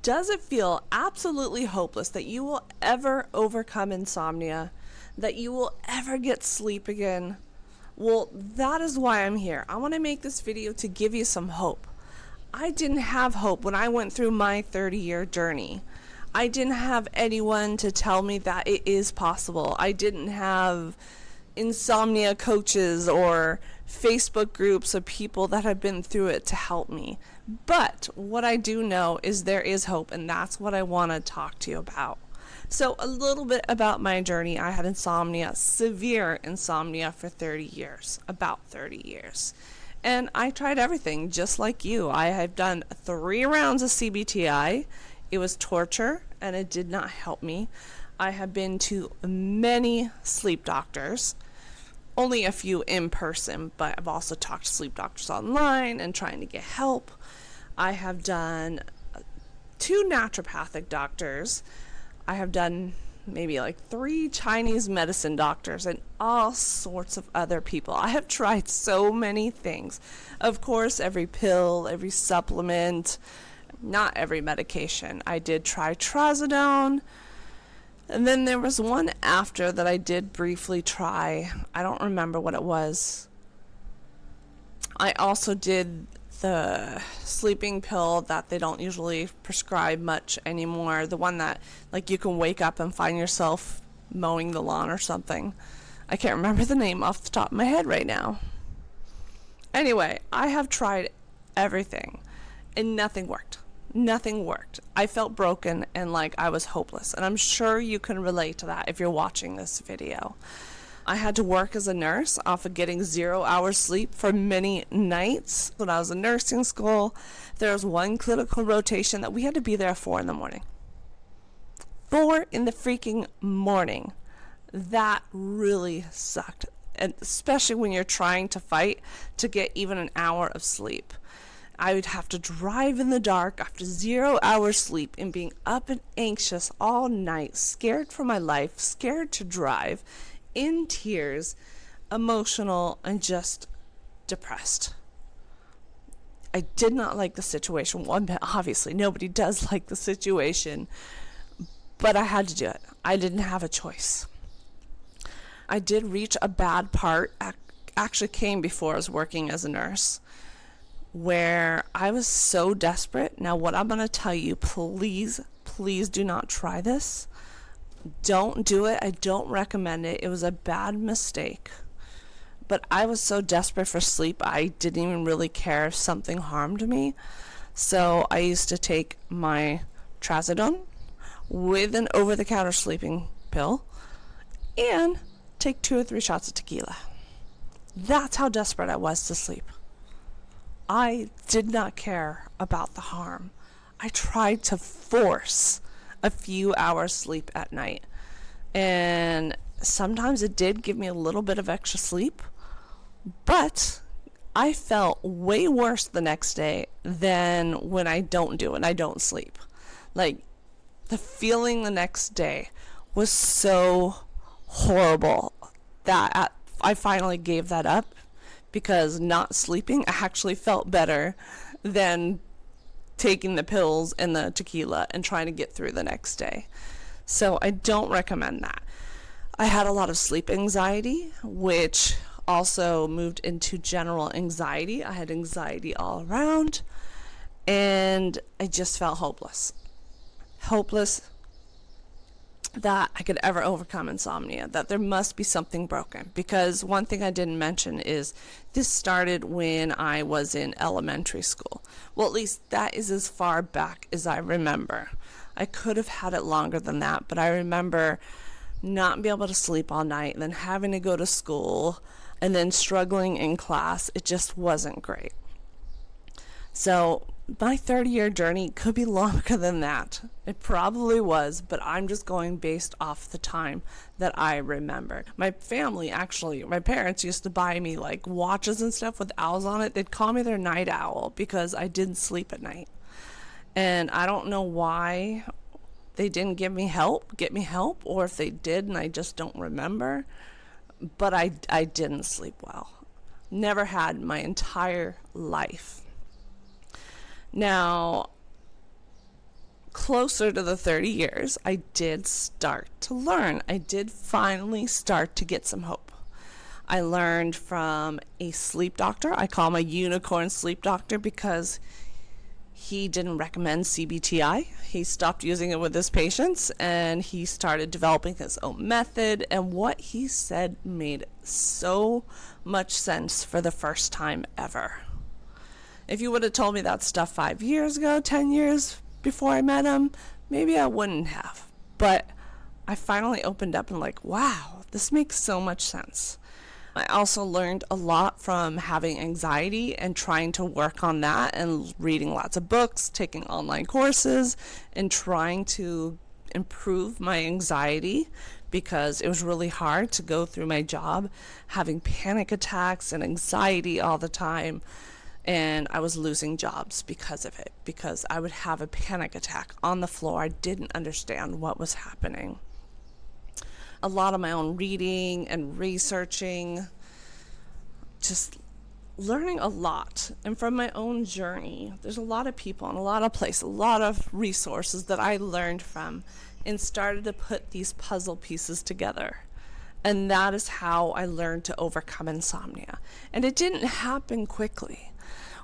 Does it feel absolutely hopeless that you will ever overcome insomnia? That you will ever get sleep again? Well, that is why I'm here. I want to make this video to give you some hope. I didn't have hope when I went through my 30-year journey. I didn't have anyone to tell me that it is possible. I didn't have insomnia coaches or Facebook groups of people that have been through it to help me. But what I do know is there is hope, and that's what I want to talk to you about. So a little bit about my journey. I had insomnia, severe insomnia, for 30 years, about 30 years. And I tried everything just like you. I have done 3 rounds of CBTI. It was torture and it did not help me. I have been to many sleep doctors, only a few in person, but I've also talked to sleep doctors online and trying to get help. I have done 2 naturopathic doctors. I have done maybe like 3 Chinese medicine doctors and all sorts of other people. I have tried so many things. Of course, every pill, every supplement, not every medication. I did try trazodone. And then there was one after that I did briefly try. I don't remember what it was. I also did the sleeping pill that they don't usually prescribe much anymore. The one that, like, you can wake up and find yourself mowing the lawn or something. I can't remember the name off the top of my head right now. Anyway, I have tried everything and nothing worked. Nothing worked. I felt broken and like I was hopeless. And I'm sure you can relate to that if you're watching this video. I had to work as a nurse off of getting 0 hours sleep for many nights. When I was in nursing school, there was one clinical rotation that we had to be there at 4 in the morning. 4 in the freaking morning. That really sucked. And especially when you're trying to fight to get even an hour of sleep. I would have to drive in the dark after 0 hours sleep and being up and anxious all night, scared for my life, scared to drive, in tears, emotional, and just depressed. I did not like the situation. Well, obviously, nobody does like the situation, but I had to do it. I didn't have a choice. I did reach a bad part, actually came before I was working as a nurse, where I was so desperate. Now, what I'm going to tell you, please do not try this. Don't do it. I don't recommend it. It was a bad mistake. But I was so desperate for sleep, I didn't even really care if something harmed me. So I used to take my trazodone with an over-the-counter sleeping pill and take 2 or 3 shots of tequila. That's how desperate I was to sleep. I did not care about the harm. I tried to force a few hours sleep at night. And sometimes it did give me a little bit of extra sleep, but I felt way worse the next day than when I don't do it and I don't sleep. Like, the feeling the next day was so horrible that I finally gave that up. Because not sleeping, I actually felt better than taking the pills and the tequila and trying to get through the next day. So I don't recommend that. I had a lot of sleep anxiety, which also moved into general anxiety. I had anxiety all around, and I just felt hopeless. Hopeless that I could ever overcome insomnia, that there must be something broken. Because one thing I didn't mention is this started when I was in elementary school. Well, at least that is as far back as I remember. I could have had it longer than that, but I remember not being able to sleep all night and then having to go to school and then struggling in class. It just wasn't great. So my 30-year journey could be longer than that. It probably was, but I'm just going based off the time that I remember. My family, actually, my parents used to buy me like watches and stuff with owls on it. They'd call me their night owl because I didn't sleep at night. And I don't know why they didn't get me help, or if they did and I just don't remember. But I didn't sleep well. Never had my entire life. Now, closer to the 30 years, I did start to learn. I did finally start to get some hope. I learned from a sleep doctor. I call him a unicorn sleep doctor because he didn't recommend CBTI. He stopped using it with his patients and he started developing his own method. And what he said made so much sense for the first time ever. If you would have told me that stuff 5 years ago, 10 years before I met him, maybe I wouldn't have. But I finally opened up and like, wow, this makes so much sense. I also learned a lot from having anxiety and trying to work on that and reading lots of books, taking online courses, and trying to improve my anxiety because it was really hard to go through my job having panic attacks and anxiety all the time. And I was losing jobs because of it, because I would have a panic attack on the floor. I didn't understand what was happening. A lot of my own reading and researching, just learning a lot. And from my own journey, there's a lot of people and a lot of places, a lot of resources that I learned from and started to put these puzzle pieces together. And that is how I learned to overcome insomnia. And it didn't happen quickly.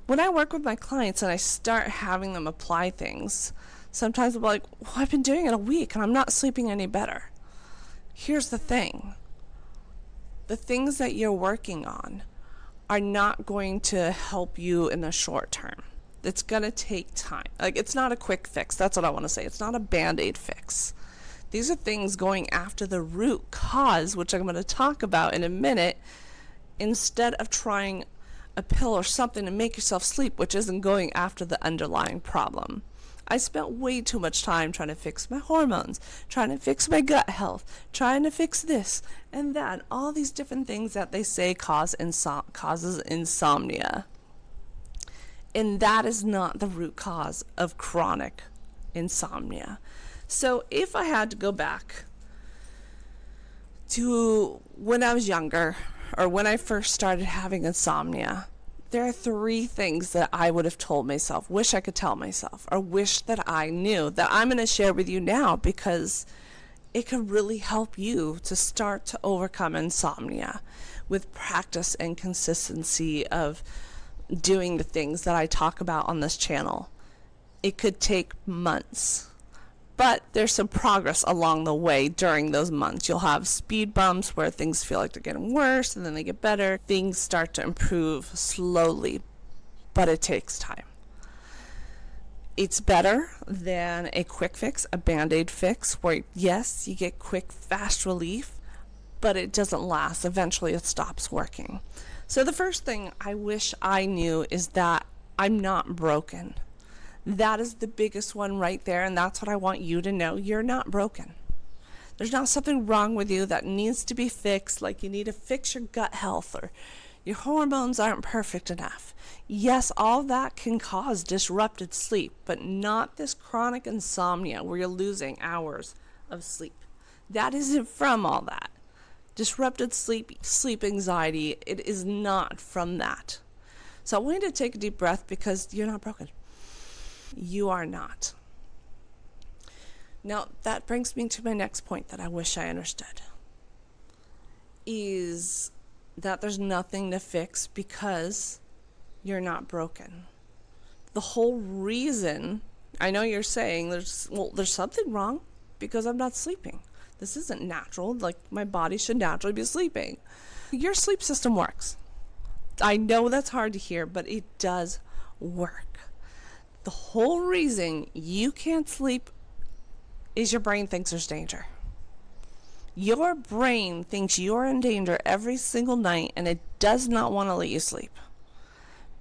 When I work with my clients and I start having them apply things, sometimes I'm like, well, I've been doing it a week and I'm not sleeping any better. Here's the thing. The things that you're working on are not going to help you in the short term. It's going to take time. Like, it's not a quick fix. That's what I want to say. It's not a Band-Aid fix. These are things going after the root cause, which I'm going to talk about in a minute, instead of trying a pill or something to make yourself sleep, which isn't going after the underlying problem. I spent way too much time trying to fix my hormones, trying to fix my gut health, trying to fix this and that, all these different things that they say causes insomnia. And that is not the root cause of chronic insomnia. So if I had to go back to when I was younger, or when I first started having insomnia, there are 3 things that I would have told myself, wish I could tell myself, or wish that I knew, that I'm going to share with you now because it could really help you to start to overcome insomnia with practice and consistency of doing the things that I talk about on this channel. It could take months. But there's some progress along the way during those months. You'll have speed bumps where things feel like they're getting worse and then they get better. Things start to improve slowly, but it takes time. It's better than a quick fix, a Band-Aid fix, where yes, you get quick, fast relief, but it doesn't last. Eventually it stops working. So the first thing I wish I knew is that I'm not broken. That is the biggest one right there, and that's what I want you to know. You're not broken. There's not something wrong with you that needs to be fixed, like you need to fix your gut health or your hormones aren't perfect enough. Yes, all that can cause disrupted sleep, but not this chronic insomnia where you're losing hours of sleep. That isn't from all that. Disrupted sleep anxiety, it is not from that. So I want you to take a deep breath because you're not broken. You are not. Now, that brings me to my next point that I wish I understood. Is that there's nothing to fix because you're not broken. The whole reason, I know you're saying there's something wrong because I'm not sleeping. This isn't natural. Like, my body should naturally be sleeping. Your sleep system works. I know that's hard to hear, but it does work. The whole reason you can't sleep is your brain thinks there's danger. Your brain thinks you're in danger every single night, and it does not want to let you sleep.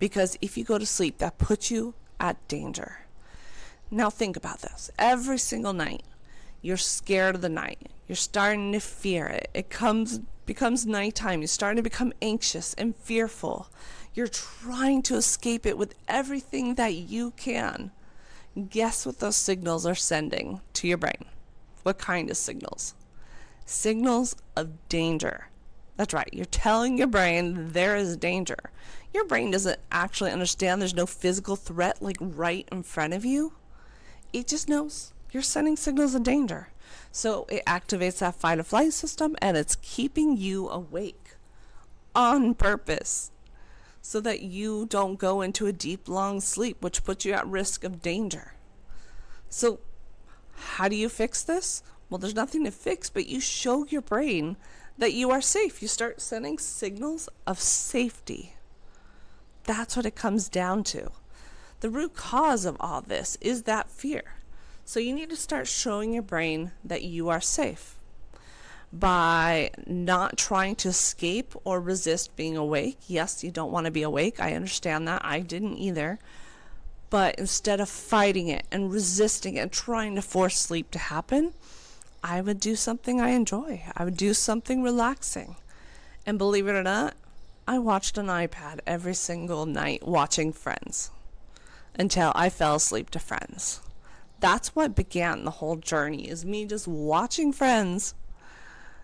Because if you go to sleep, that puts you at danger. Now think about this. Every single night, you're scared of the night. You're starting to fear it. It becomes nighttime. You're starting to become anxious and fearful. You're trying to escape it with everything that you can. Guess what those signals are sending to your brain? What kind of signals? Signals of danger. That's right. You're telling your brain there is danger. Your brain doesn't actually understand there's no physical threat like right in front of you. it just knows you're sending signals of danger. So it activates that fight or flight system, and it's keeping you awake on purpose so that you don't go into a deep, long sleep, which puts you at risk of danger. So how do you fix this? Well, there's nothing to fix, but you show your brain that you are safe. You start sending signals of safety. That's what it comes down to. The root cause of all this is that fear. So you need to start showing your brain that you are safe by not trying to escape or resist being awake. Yes, you don't want to be awake. I understand that. I didn't either. But instead of fighting it and resisting it and trying to force sleep to happen, I would do something I enjoy. I would do something relaxing. And believe it or not, I watched an iPad every single night watching Friends until I fell asleep to Friends. That's what began the whole journey, is me just watching Friends.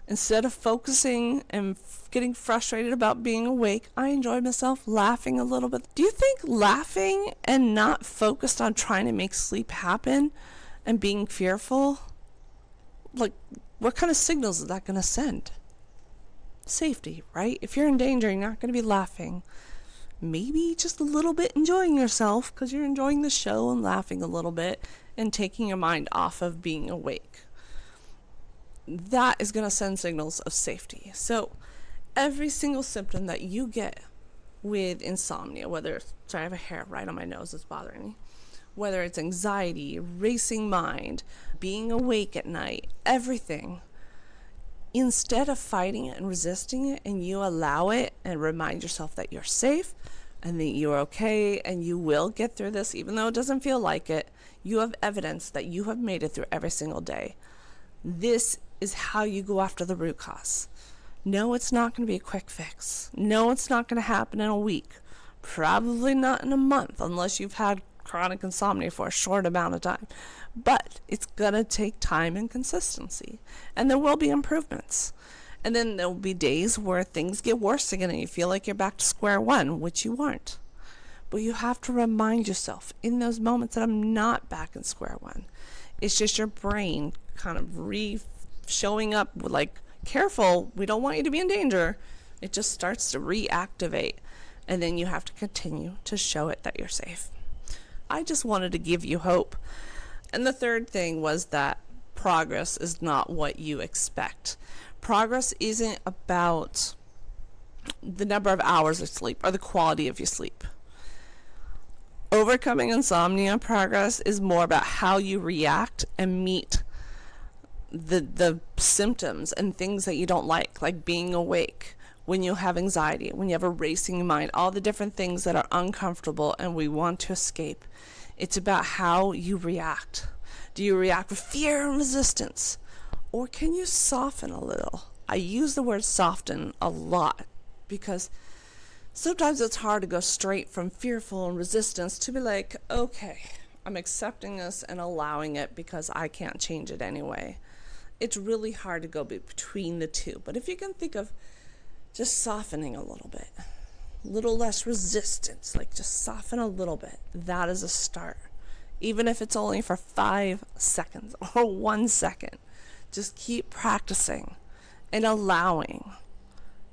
Instead of focusing and getting frustrated about being awake, I enjoyed myself laughing a little bit. Do you think laughing and not focused on trying to make sleep happen and being fearful, like, what kind of signals is that going to send? Safety, right? If you're in danger, you're not going to be laughing. Maybe just a little bit enjoying yourself because you're enjoying the show and laughing a little bit and taking your mind off of being awake. That is going to send signals of safety. So every single symptom that you get with insomnia, whether it's, sorry, I have a hair right on my nose that's bothering me, whether it's anxiety, racing mind, being awake at night, everything, instead of fighting it and resisting it, and you allow it and remind yourself that you're safe and that you're okay and you will get through this, even though it doesn't feel like it, you have evidence that you have made it through every single day. This is how you go after the root cause. No, it's not going to be a quick fix. No, it's not going to happen in a week. Probably not in a month, unless you've had chronic insomnia for a short amount of time. But it's going to take time and consistency. And there will be improvements. And then there will be days where things get worse again and you feel like you're back to square one, which you aren't. But you have to remind yourself in those moments that I'm not back in square one. It's just your brain kind of showing up with, like, careful, we don't want you to be in danger. It just starts to reactivate. And then you have to continue to show it that you're safe. I just wanted to give you hope. And the third thing was that progress is not what you expect. Progress isn't about the number of hours of sleep or the quality of your sleep. Overcoming insomnia progress is more about how you react and meet the symptoms and things that you don't like being awake, when you have anxiety, when you have a racing mind, all the different things that are uncomfortable and we want to escape. It's about how you react. Do you react with fear and resistance? Or can you soften a little? I use the word soften a lot because sometimes it's hard to go straight from fearful and resistance to be like, okay, I'm accepting this and allowing it because I can't change it anyway. It's really hard to go between the two. But if you can think of just softening a little bit, a little less resistance, like just soften a little bit, that is a start. Even if it's only for 5 seconds or 1 second, just keep practicing and allowing,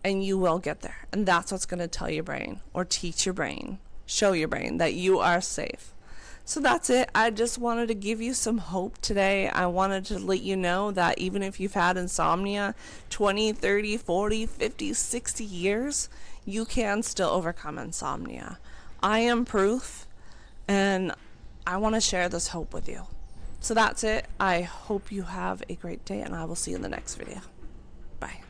and you will get there. And that's what's going to tell your brain or teach your brain, show your brain that you are safe. So that's it. I just wanted to give you some hope today. I wanted to let you know that even if you've had insomnia 20, 30, 40, 50, 60 years, you can still overcome insomnia. I am proof, and I want to share this hope with you. So that's it. I hope you have a great day, and I will see you in the next video. Bye.